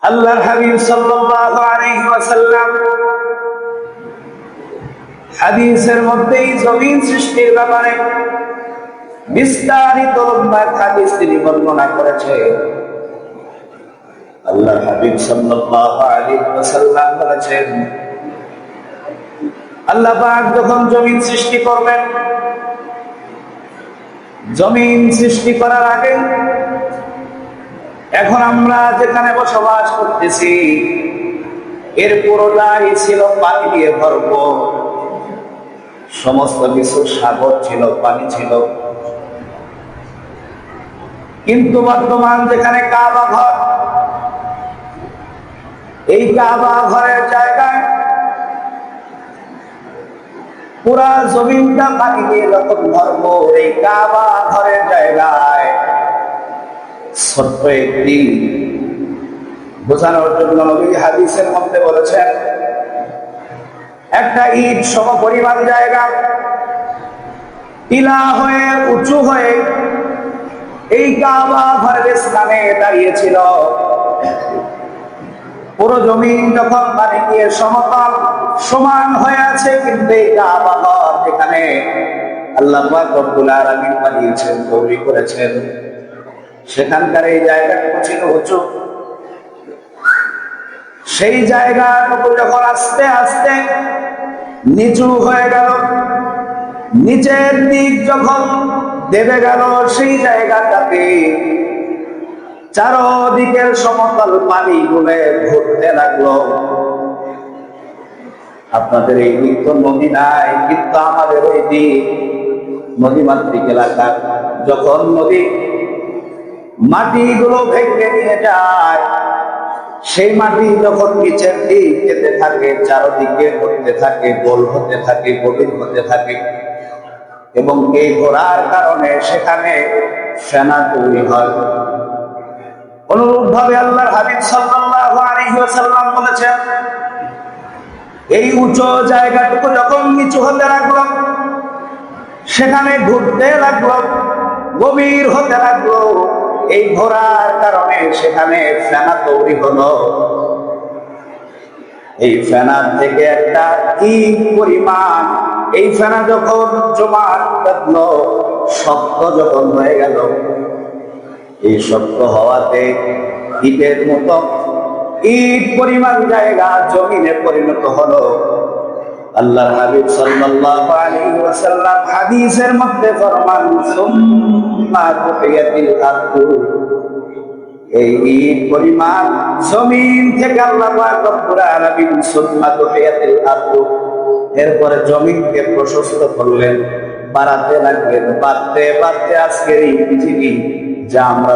আল্লাহর হাবিব সাল্লাল্লাহু আলাইহি ওয়াসাল্লাম হাদিসের মধ্যেই জমিন সৃষ্টির ব্যাপারে বিস্তারিত হাদিস তিনি বর্ণনা করেছে। আল্লাহর হাবিব সাল্লাল্লাহু আলাইহি ওয়াসাল্লাম বলেছেন, আল্লাহ পাক যখন জমিন সৃষ্টি করবেন, জমিন সৃষ্টি করার আগে এখন আমরা যেখানে বসবাস করতেছি এর পুরোটাই ছিল পানি দিয়ে ভরপুর। সমস্ত কিছু সাগর ছিল, পানি ছিল। কিন্তু বর্তমান যেখানে কাবা ঘর, এই কাবা ঘরের জায়গায় পুরা জমিনটা পানি দিয়ে যখন ভরপুর, এই কাবা ঘরের জায়গায় ছোট্ট একটি বোঝানোর জন্য নবী হাদিসের মধ্যে বলেছেন, একটা ইট সম পরিমাণ জায়গা টিলা হয়ে উঁচু হয়ে এই কাবা ঘরের স্থানে দাঁড়িয়েছিল। পুরো জমিন যখন পানি দিয়ে সমতল সমান হয়ে আছে, কিন্তু এই কাবা ঘর যেখানে আল্লাহ পাক রব্বুল আলামিন বানিয়েছেন, তৈরি করেছেন, সেখানকার এই জায়গাটুকু ছিল উঁচু। সেই জায়গাটুকু যখন আস্তে আস্তে নিচু হয়ে গেল, নিচের দিক যখন দেবে গেল, সেই জায়গাটাতে চারদিকের সমতল পানি গুলে ঘুরতে লাগলো। আপনাদের এই দিক তো নদী নাই, কিন্তু আমাদের ওই দিক নদীমাতৃক এলাকা। যখন নদী মাটিগুলো ভেঙে নিয়ে যায়, সেই মাটি যখন নিচের দিক যেতে থাকে, চারদিকে ঘুরতে থাকে, গোল হতে থাকে, গভীর হতে থাকে, এবং এই ঘোরার কারণে সেখানে ফেনা তৈরি হয়। অনুরূপ ভাবে আল্লাহর হাবিব সাল্লাল্লাহু আলাইহি ওয়াসাল্লাম বলেছেন, এই উঁচু জায়গাটুকু যখন নিচু হতে লাগলো, সেখানে ঘুরতে লাগলো, গভীর হতে লাগলো, এই ঘোরার কারণে সেখানে ফেনা তৈরি হলো। এই ফেনা থেকে একটা ইট পরিমাণ, এই ফেনা যখন জমাট বাঁধলো, শক্ত যখন হয়ে গেল, এই শক্ত হওয়াতে ইটের মতো ইট পরিমাণ জায়গা জমিনে পরিণত হলো। আল্লাহর হাবিব সাল্লাল্লাহু আলাইহি ওয়াসাল্লাম হাদিসের মধ্যে ফরমান, সুম্মা কুতিয়াতিল আরদু, এই ইট পরিমাণ জমিন থেকে আল্লাহ পাক রব্বুল আলামিন সুম্মা কুতিয়াতিল আরদু, এরপরে জমিনকে প্রশস্ত করলেন, বাড়াতে লাগলেন, বাড়তে বাড়তে আজকের এই পৃথিবী যা আমরা